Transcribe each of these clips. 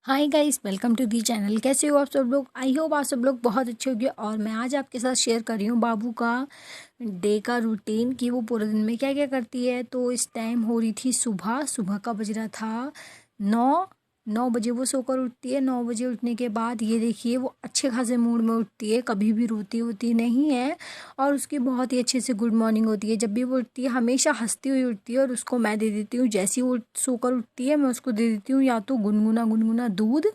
Hi guys, welcome to the channel. कैसे हो आप सब लोग? आई होप आप सब लोग बहुत अच्छे होंगे। और मैं आज आपके साथ शेयर कर रही हूँ बाबू का डे का रूटीन कि वो पूरे दिन में क्या क्या करती है। तो इस टाइम हो रही थी सुबह सुबह का बज रहा था 9 9 बजे वो सोकर उठती है। 9 बजे उठने के बाद ये देखिए वो अच्छे खासे मूड में उठती है, कभी भी रोती होती नहीं है। और उसकी बहुत ही अच्छे से गुड मॉर्निंग होती है। जब भी वो उठती है हमेशा हंसती हुई उठती है और उसको मैं दे देती हूँ। जैसी वो सोकर उठती है मैं उसको दे देती हूँ या तो गुनगुना गुनगुना दूध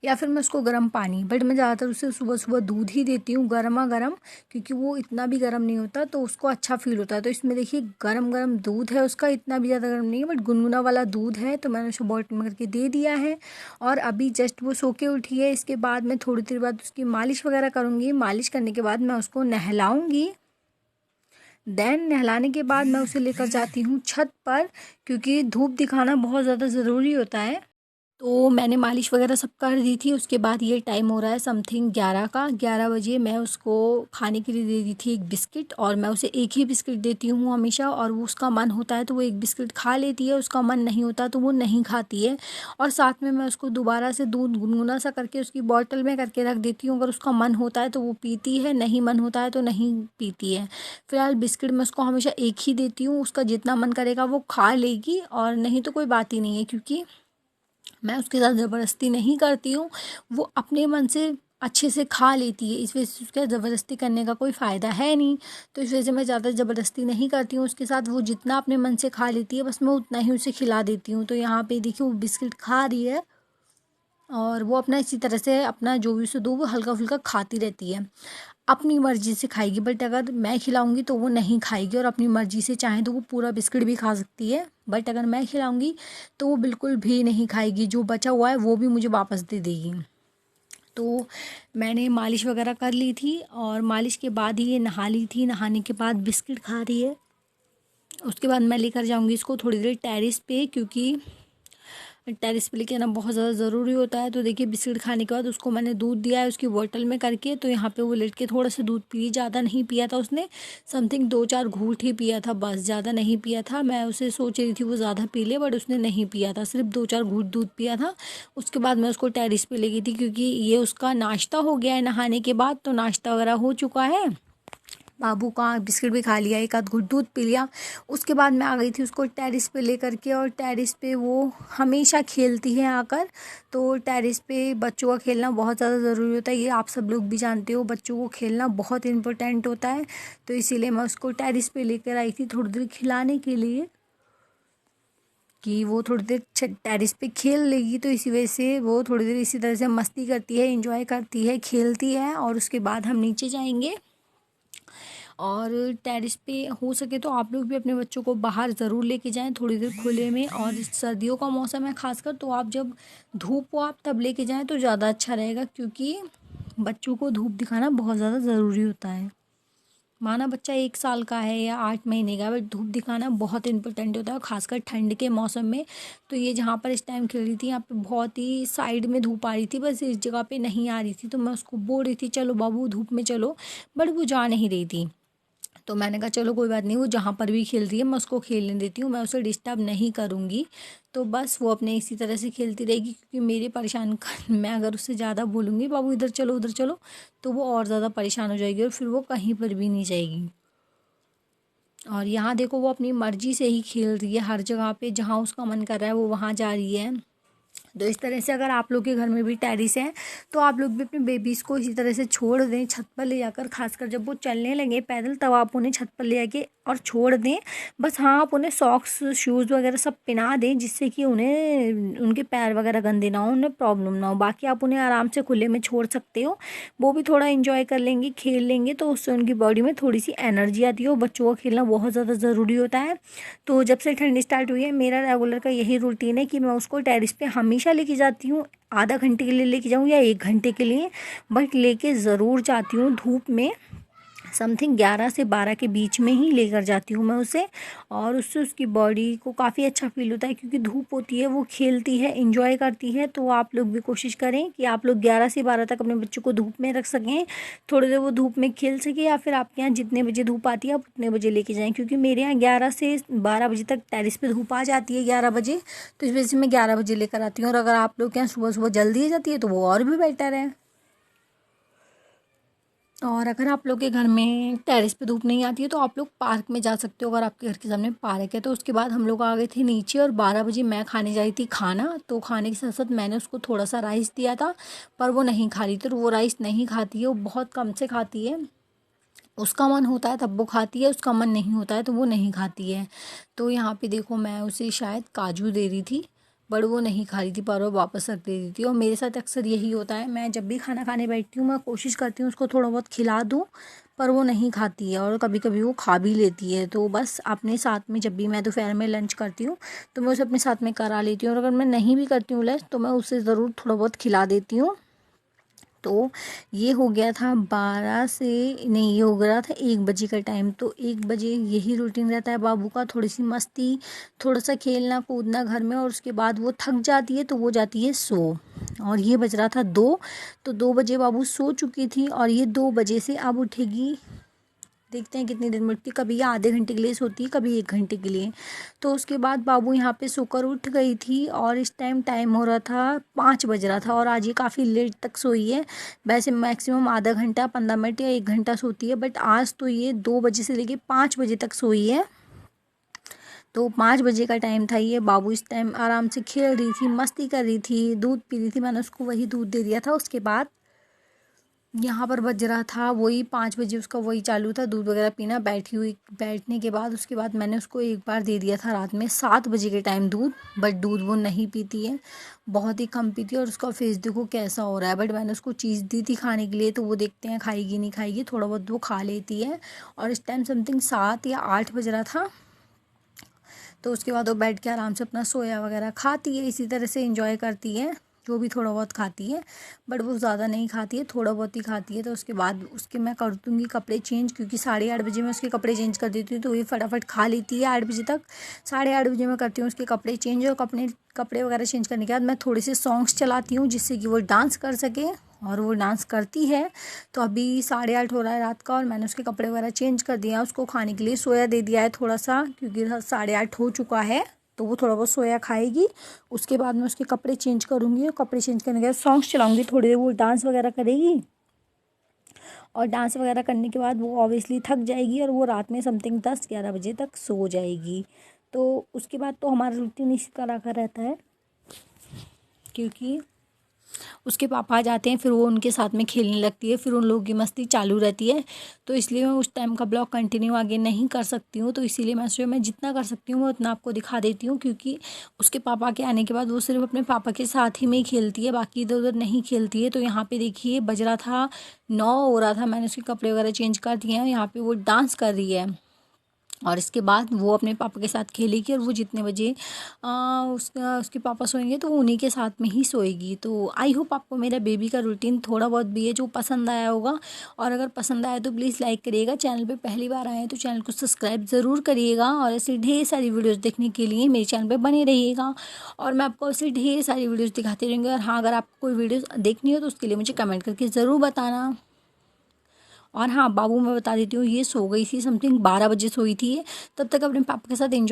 या फिर मैं उसको गर्म पानी। बट मैं ज़्यादातर उसे सुबह सुबह दूध ही देती हूँ, गर्मा गर्म, क्योंकि वो इतना भी गर्म नहीं होता तो उसको अच्छा फील होता है। तो इसमें देखिए गरम गरम दूध है उसका, इतना भी ज़्यादा गर्म नहीं है बट गुनगुना वाला दूध है। तो मैंने उसको बॉटल में करके दे दिया है। और अभी जस्ट वो सो के उठी है। इसके बाद मैं थोड़ी देर बाद उसकी मालिश वगैरह करूँगी। मालिश करने के बाद मैं उसको नहलाऊँगी। देन नहलाने के बाद मैं उसे लेकर जाती हूँ छत पर, क्योंकि धूप दिखाना बहुत ज़्यादा ज़रूरी होता है। तो मैंने मालिश वगैरह सब कर दी थी। उसके बाद ये टाइम हो रहा है समथिंग 11 का। 11 बजे मैं उसको खाने के लिए दे दी थी एक बिस्किट। और मैं उसे एक ही बिस्किट देती हूँ हमेशा। और वो उसका मन होता है तो वो एक बिस्किट खा लेती है, उसका मन नहीं होता तो वो नहीं खाती है। और साथ में मैं उसको दोबारा से दूध गुनगुना सा करके उसकी बॉटल में करके रख देती हूँ। अगर उसका मन होता है तो वो पीती है, नहीं मन होता है तो नहीं पीती है। फिलहाल बिस्किट मैं उसको हमेशा एक ही देती हूँ। उसका जितना मन करेगा वो खा लेगी और नहीं तो कोई बात ही नहीं है, क्योंकि मैं उसके साथ ज़बरदस्ती नहीं करती हूँ। वो अपने मन से अच्छे से खा लेती है। इस वजह से उसका ज़बरदस्ती करने का कोई फ़ायदा है नहीं। तो इस वजह से मैं ज़्यादा ज़बरदस्ती नहीं करती हूँ उसके साथ। वो जितना अपने मन से खा लेती है बस मैं उतना ही उसे खिला देती हूँ। तो यहाँ पे देखिए वो बिस्किट खा रही है और वो अपना इसी तरह से अपना जो भी उसे दो वो हल्का फुल्का खाती रहती है। अपनी मर्ज़ी से खाएगी, बट अगर मैं खिलाऊँगी तो वो नहीं खाएगी। और अपनी मर्ज़ी से चाहे तो वो पूरा बिस्किट भी खा सकती है, बट अगर मैं खिलाऊँगी तो वो बिल्कुल भी नहीं खाएगी। जो बचा हुआ है वो भी मुझे वापस दे देगी। तो मैंने मालिश वगैरह कर ली थी और मालिश के बाद ही ये नहा ली थी। नहाने के बाद बिस्किट खा रही है। उसके बाद मैं लेकर जाऊँगी इसको थोड़ी देर टेरेस पे, क्योंकि टेरेस पे लेके आना बहुत ज़्यादा ज़रूरी होता है। तो देखिए बिस्किट खाने के बाद उसको मैंने दूध दिया है उसकी बोतल में करके। तो यहाँ पे वो लेट के थोड़ा सा दूध पी, ज़्यादा नहीं पिया था उसने, समथिंग 2 4 घूंट ही पिया था बस, ज़्यादा नहीं पिया था। मैं उसे सोच रही थी वो ज़्यादा पी ले, बट उसने नहीं पिया था, सिर्फ 2 4 घूंट दूध पिया था। उसके बाद मैं उसको टेरेस पे ले गई थी, क्योंकि ये उसका नाश्ता हो गया है नहाने के बाद। तो नाश्ता वगैरह हो चुका है। बाबू का बिस्किट भी खा लिया, एक आध घूंट दूध पी लिया। उसके बाद मैं आ गई थी उसको टेरेस पे लेकर के। और टेरेस पे वो हमेशा खेलती है आकर। तो टेरेस पे बच्चों का खेलना बहुत ज़्यादा ज़रूरी होता है, ये आप सब लोग भी जानते हो। बच्चों को खेलना बहुत इम्पोर्टेंट होता है। तो इसीलिए मैं उसको टेरेस पे लेकर आई थी थोड़ी देर खिलाने के लिए, कि वो थोड़ी देर टेरेस पे खेल लेगी। तो इसी वजह से वो थोड़ी देर इसी तरह से मस्ती करती है, इंजॉय करती है, खेलती है। और उसके बाद हम नीचे जाएंगे। और टेरेस पे हो सके तो आप लोग भी अपने बच्चों को बाहर ज़रूर लेके जाएं थोड़ी देर खुले में। और सर्दियों का मौसम है खासकर, तो आप जब धूप हो आप तब लेके जाएं तो ज़्यादा अच्छा रहेगा, क्योंकि बच्चों को धूप दिखाना बहुत ज़्यादा ज़रूरी होता है। माना बच्चा 1 साल का है या 8 महीने का, बट धूप दिखाना बहुत इंपॉर्टेंट होता है, खासकर ठंड के मौसम में। तो ये जहाँ पर इस टाइम खेल रही थी यहाँ पे बहुत ही साइड में धूप आ रही थी, बस इस जगह पे नहीं आ रही थी। तो मैं उसको बोल रही थी चलो बाबू धूप में चलो, बट वो जा नहीं रही थी। तो मैंने कहा चलो कोई बात नहीं, वो जहाँ पर भी खेल रही है मैं उसको खेलने देती हूँ, मैं उसे डिस्टर्ब नहीं करूँगी। तो बस वो अपने इसी तरह से खेलती रहेगी, क्योंकि मेरे परेशान मैं अगर उससे ज़्यादा बोलूँगी बाबू इधर चलो उधर चलो, तो वो और ज़्यादा परेशान हो जाएगी और फिर वो कहीं पर भी नहीं जाएगी। और यहाँ देखो वो अपनी मर्जी से ही खेल रही है, हर जगह पे जहाँ उसका मन कर रहा है वो वहाँ जा रही है। तो इस तरह से अगर आप लोग के घर में भी टेरेस है तो आप लोग भी अपने बेबीज़ को इसी तरह से छोड़ दें छत पर ले जाकर। खासकर जब वो चलने लगे पैदल तब आप उन्हें छत पर ले जाके और छोड़ दें। बस हाँ, आप उन्हें सॉक्स शूज़ वगैरह सब पहना दें, जिससे कि उन्हें उनके पैर वगैरह गंदे ना हो, उन्हें प्रॉब्लम ना हो। बाकी आप उन्हें आराम से खुले में छोड़ सकते हो, वो भी थोड़ा इंजॉय कर लेंगे, खेल लेंगे। तो उससे उनकी बॉडी में थोड़ी सी एनर्जी आती है। और बच्चों का खेलना बहुत ज़्यादा ज़रूरी होता है। तो जब से ठंडी स्टार्ट हुई है मेरा रेगुलर का यही रूटीन है कि मैं उसको टेरेस पे हमेशा लेके जाती हूँ। आधा घंटे के लिए लेके जाऊँ या 1 घंटे के लिए, बट लेके ज़रूर जाती हूँ धूप में, समथिंग 11 से 12 के बीच में ही लेकर जाती हूँ मैं उसे। और उससे उसकी बॉडी को काफ़ी अच्छा फील होता है, क्योंकि धूप होती है, वो खेलती है, इंजॉय करती है। तो आप लोग भी कोशिश करें कि आप लोग 11 से 12 तक अपने बच्चों को धूप में रख सकें, थोड़ी देर वो धूप में खेल सके, या फिर आपके यहाँ जितने बजे धूप आती है आप उतने बजे लेके जाएँ। क्योंकि मेरे यहाँ 11 से 12 बजे तक टेरिस पर धूप आ जाती है, 11 बजे, तो इस वजह से मैं 11 बजे लेकर आती हूँ। और अगर आप लोग के यहाँ सुबह सुबह जल्दी आ जाती है तो वो और भी बेटर है। और अगर आप लोग के घर में टेरेस पे धूप नहीं आती है तो आप लोग पार्क में जा सकते हो, अगर आपके घर के सामने पार्क है तो। उसके बाद हम लोग आ गए थे नीचे, और 12 बजे मैं खाने जा रही थी खाना। तो खाने के साथ साथ मैंने उसको थोड़ा सा राइस दिया था, पर वो नहीं खा रही थी। तो वो राइस नहीं खाती है, वो बहुत कम से खाती है। उसका मन होता है तब वो खाती है, उसका मन नहीं होता है तो वो नहीं खाती है। तो यहाँ पे देखो, मैं उसे शायद काजू दे रही थी, बट वो नहीं खा रही थी, पर वो वापस रख दे रही थी। और मेरे साथ अक्सर यही होता है, मैं जब भी खाना खाने बैठती हूँ मैं कोशिश करती हूँ उसको थोड़ा बहुत खिला दूँ, पर वो नहीं खाती है। और कभी कभी वो खा भी लेती है। तो बस अपने साथ में, जब भी मैं दोपहर में लंच करती हूँ तो मैं उसे अपने साथ में करा लेती हूँ। और अगर मैं नहीं भी करती हूँ लंच तो मैं उसे ज़रूर थोड़ा बहुत खिला देती हूँ। तो ये हो गया था 12 से, नहीं, ये हो गया था 1 बजे का टाइम। तो 1 बजे यही रूटीन रहता है बाबू का, थोड़ी सी मस्ती, थोड़ा सा खेलना कूदना घर में, और उसके बाद वो थक जाती है तो वो जाती है सो। और ये बज रहा था 2, तो 2 बजे बाबू सो चुकी थी, और ये 2 बजे से अब उठेगी। देखते हैं कितनी देर में उठती, कभी ये आधे घंटे के लिए सोती है, कभी 1 घंटे के लिए। तो उसके बाद बाबू यहाँ पे सोकर उठ गई थी, और इस टाइम हो रहा था 5 बज रहा था, और आज ये काफ़ी लेट तक सोई है। वैसे मैक्सिमम आधा घंटा 15 मिनट या 1 घंटा सोती है, बट आज तो ये 2 बजे से लेके 5 बजे तक सोई है। तो 5 बजे का टाइम था, ये बाबू इस टाइम आराम से खेल रही थी, मस्ती कर रही थी, दूध पी रही थी, मैंने उसको वही दूध दे दिया था। उसके बाद यहाँ पर बज रहा था वही 5 बजे, उसका वही चालू था दूध वगैरह पीना। बैठने के बाद उसके बाद मैंने उसको एक बार दे दिया था रात में 7 बजे के टाइम दूध, बट दूध वो नहीं पीती है, बहुत ही कम पीती है। और उसका फेस देखो कैसा हो रहा है। बट मैंने उसको चीज़ दी थी खाने के लिए, तो वो देखते हैं खाएगी नहीं खाएगी, थोड़ा बहुत वो खा लेती है। और इस टाइम समथिंग 7 या 8 बज रहा था। तो उसके बाद वो बैठ के आराम से अपना सोया वगैरह खाती है, इसी तरह से इंजॉय करती है। वो भी थोड़ा बहुत खाती है, बट वो ज़्यादा नहीं खाती है, थोड़ा बहुत ही खाती है। तो उसके बाद उसके मैं कर दूँगी कपड़े चेंज, क्योंकि 8:30 बजे मैं उसके कपड़े चेंज कर देती हूँ, तो ये फटाफट खा लेती है 8 बजे तक। 8:30 बजे मैं करती हूँ उसके कपड़े चेंज, और कपड़े वगैरह चेंज करने के बाद मैं थोड़े से सॉन्ग्स चलाती हूँ, जिससे कि वो डांस कर सके, और वो डांस करती है। तो अभी 8:30 हो रहा है रात का, और मैंने उसके कपड़े वगैरह चेंज कर दिया, उसको खाने के लिए सोया दे दिया है थोड़ा सा, क्योंकि 8:30 हो चुका है। तो वो थोड़ा बहुत सोया खाएगी। उसके बाद मैं उसके कपड़े चेंज करूँगी, और कपड़े चेंज करने के बाद सॉन्ग्स चलाऊँगी, थोड़ी देर वो डांस वगैरह करेगी। और डांस वगैरह करने के बाद वो ऑब्वियसली थक जाएगी, और वो रात में समथिंग 10-11 बजे तक सो जाएगी। तो उसके बाद तो हमारा रूटीन इसी तरह का रहता है, क्योंकि उसके पापा आ जाते हैं, फिर वो उनके साथ में खेलने लगती है, फिर उन लोगों की मस्ती चालू रहती है। तो इसलिए मैं उस टाइम का ब्लॉग कंटिन्यू आगे नहीं कर सकती हूँ। तो इसीलिए मैं जितना कर सकती हूँ मैं उतना आपको दिखा देती हूँ, क्योंकि उसके पापा के आने के बाद वो सिर्फ अपने पापा के साथ ही में ही खेलती है, बाकी इधर उधर नहीं खेलती है। तो यहाँ पे देखिए बज रहा था 9 हो रहा था, मैंने उसके कपड़े वगैरह चेंज कर दिए हैं। यहाँ पे वो डांस कर रही है, और इसके बाद वो अपने पापा के साथ खेलेगी, और वो जितने बजे उसके पापा सोएंगे तो वो उन्हीं के साथ में ही सोएगी। तो आई होप आपको मेरा बेबी का रूटीन थोड़ा बहुत भी है जो पसंद आया होगा। और अगर पसंद आया तो प्लीज़ लाइक करिएगा, चैनल पे पहली बार आए हैं तो चैनल को सब्सक्राइब ज़रूर करिएगा, और ऐसे ढेर सारी वीडियोज़ देखने के लिए मेरे चैनल पर बने रहिएगा, और मैं आपको ऐसे ढेर सारी वीडियोज़ दिखाती रहेंगे। और हाँ, अगर आपको कोई वीडियोज़ देखनी हो तो उसके लिए मुझे कमेंट करके ज़रूर बताना। और हाँ, बाबू मैं बता देती हूँ, ये सो गई थी समथिंग 12 बजे सोई थी ये, तब तक अपने पापा के साथ एंजॉय